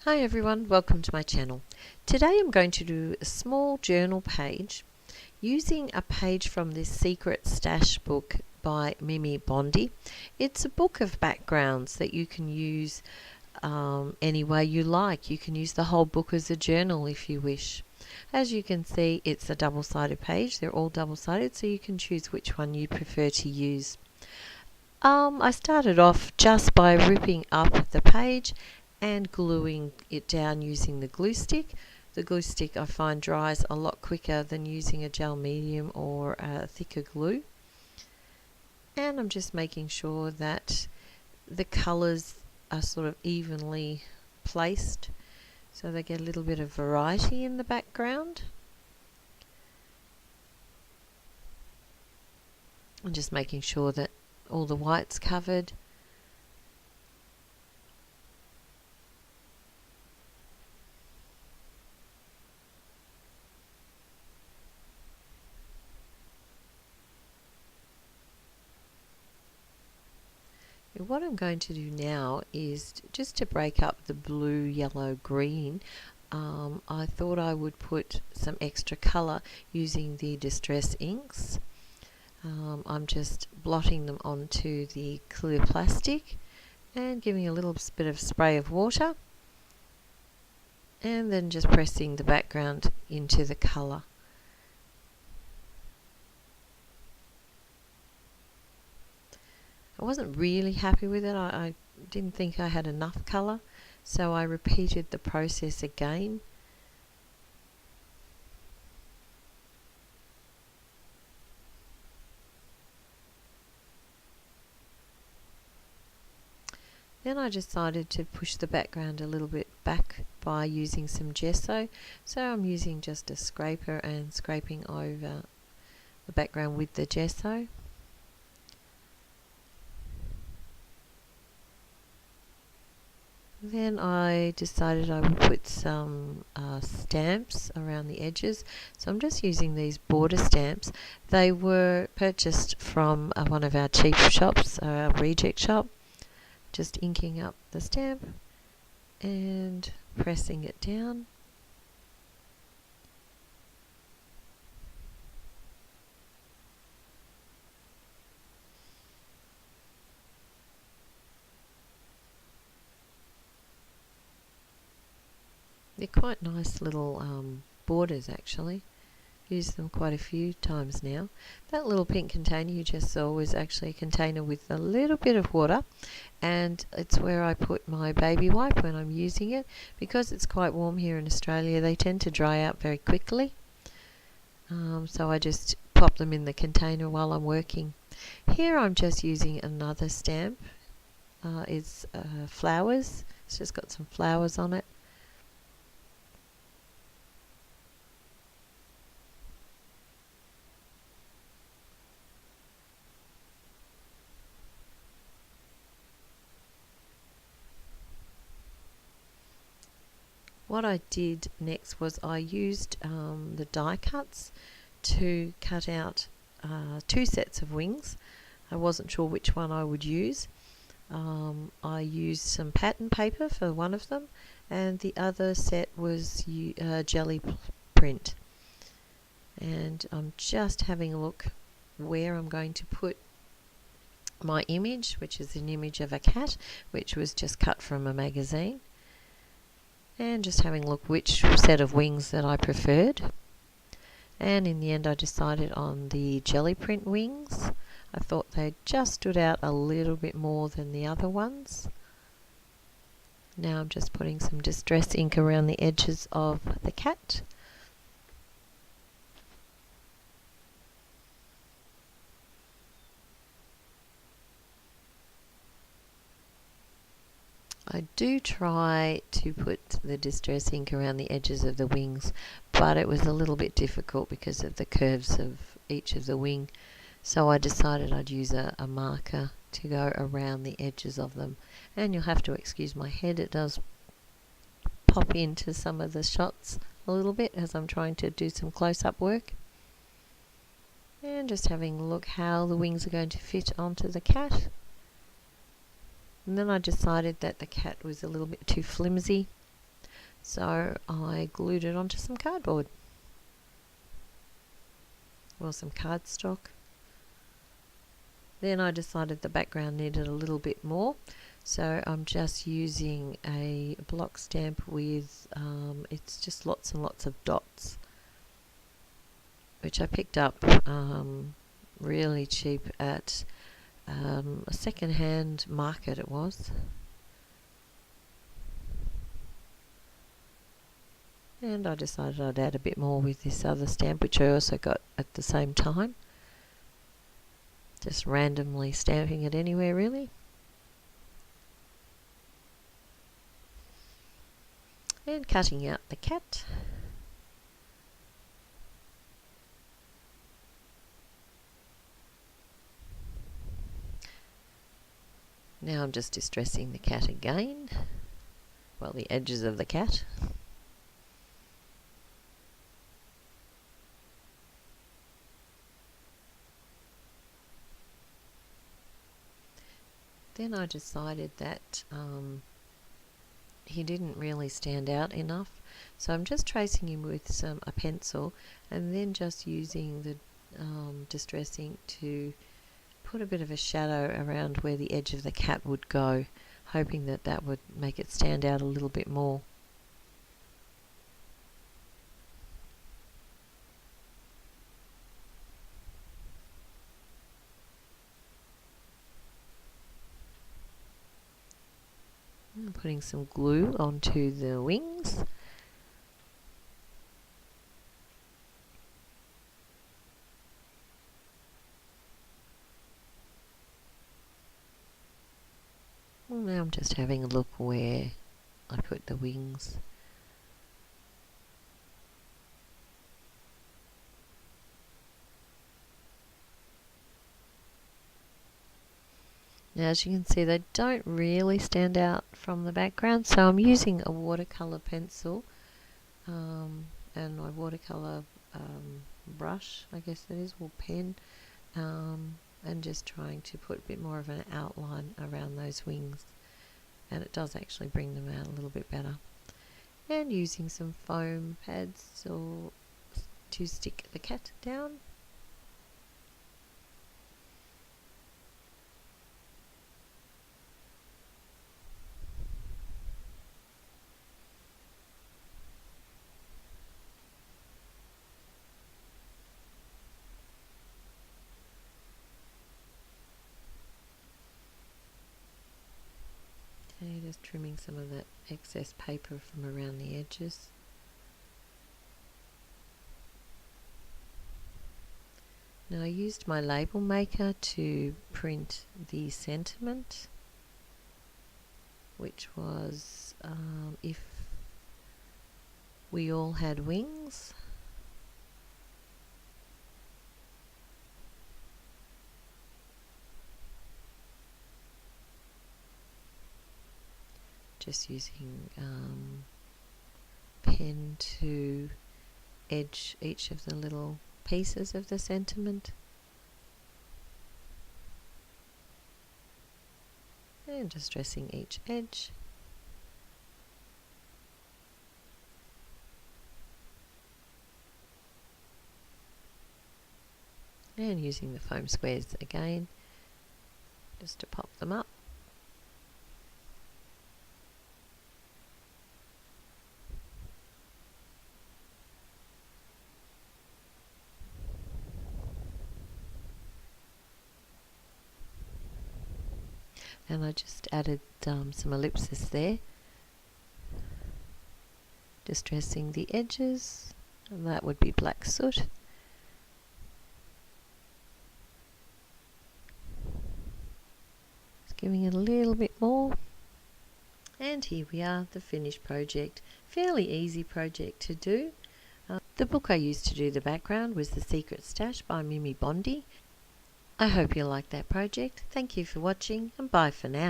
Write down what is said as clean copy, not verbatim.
Hi everyone, welcome to my channel. Today I'm going to do a small journal page using a page from this Secret Stash book by Mimi Bondi. It's a book of backgrounds that you can use any way you like. You can use the whole book as a journal if you wish. As you can see, it's a double-sided page. They're all double-sided, so you can choose which one you prefer to use. I started off just by ripping up the page and gluing it down using the glue stick. The glue stick I find dries a lot quicker than using a gel medium or a thicker glue. And I'm just making sure that the colours are sort of evenly placed so they get a little bit of variety in the background. I'm just making sure that all the white's covered. What I'm going to do now is just to break up the blue, yellow, green. I thought I would put some extra colour using the Distress inks. I'm just blotting them onto the clear plastic and giving a little bit of spray of water and then just pressing the background into the colour. I wasn't really happy with it. I didn't think I had enough colour, so I repeated the process again. Then I decided to push the background a little bit back by using some gesso. So I'm using just a scraper and scraping over the background with the gesso. Then I decided I would put some stamps around the edges. So I'm just using these border stamps. They were purchased from one of our cheap shops, our reject shop. Just inking up the stamp and pressing it down. They're quite nice little borders actually. Used them quite a few times now. That little pink container you just saw was actually a container with a little bit of water, and it's where I put my baby wipe when I'm using it. Because it's quite warm here in Australia, they tend to dry out very quickly, so I just pop them in the container while I'm working. Here I'm just using another stamp. It's flowers. It's just got some flowers on it. What I did next was I used the die cuts to cut out 2 sets of wings. I wasn't sure which one I would use. I used some pattern paper for one of them, and the other set was jelly print. And I'm just having a look where I'm going to put my image, which is an image of a cat, which was just cut from a magazine. And just having a look which set of wings that I preferred. And in the end I decided on the jelly print wings. I thought they just stood out a little bit more than the other ones. Now I'm just putting some Distress ink around the edges of the cat. I do try to put the Distress ink around the edges of the wings, but it was a little bit difficult because of the curves of each of the wing. So I decided I'd use a marker to go around the edges of them. And you'll have to excuse my head, it does pop into some of the shots a little bit as I'm trying to do some close-up work. And just having a look how the wings are going to fit onto the cat. And then I decided that the cat was a little bit too flimsy, So I glued it onto some cardboard, or some cardstock. Then I decided the background needed a little bit more, so I'm just using a block stamp with, it's just lots and lots of dots, which I picked up really cheap at a second-hand market it was. And I decided I'd add a bit more with this other stamp, which I also got at the same time. Just randomly stamping it anywhere, really. And cutting out the cat. Now I'm just distressing the cat again. Well, the edges of the cat. Then I decided that he didn't really stand out enough, so I'm just tracing him with a pencil, and then just using the distress ink to put a bit of a shadow around where the edge of the cat would go, hoping that that would make it stand out a little bit more. I'm putting some glue onto the wings. Well, now I'm just having a look where I put the wings. Now, as you can see, they don't really stand out from the background, so I'm using a watercolor pencil and my watercolor brush, I guess that is, or pen, and just trying to put a bit more of an outline around those wings, and it does actually bring them out a little bit better. And using some foam pads or to stick the cat down. Okay, just trimming some of that excess paper from around the edges. Now I used my label maker to print the sentiment, which was if we all had wings. Just using pen to edge each of the little pieces of the sentiment, and distressing each edge. And using the foam squares again just to pop them up. And I just added some ellipses there, distressing the edges, and that would be black soot. Just giving it a little bit more. And here we are, the finished project. Fairly easy project to do. The book I used to do the background was The Secret Stash by Mimi Bondi. I hope you liked that project. Thank you for watching, and bye for now.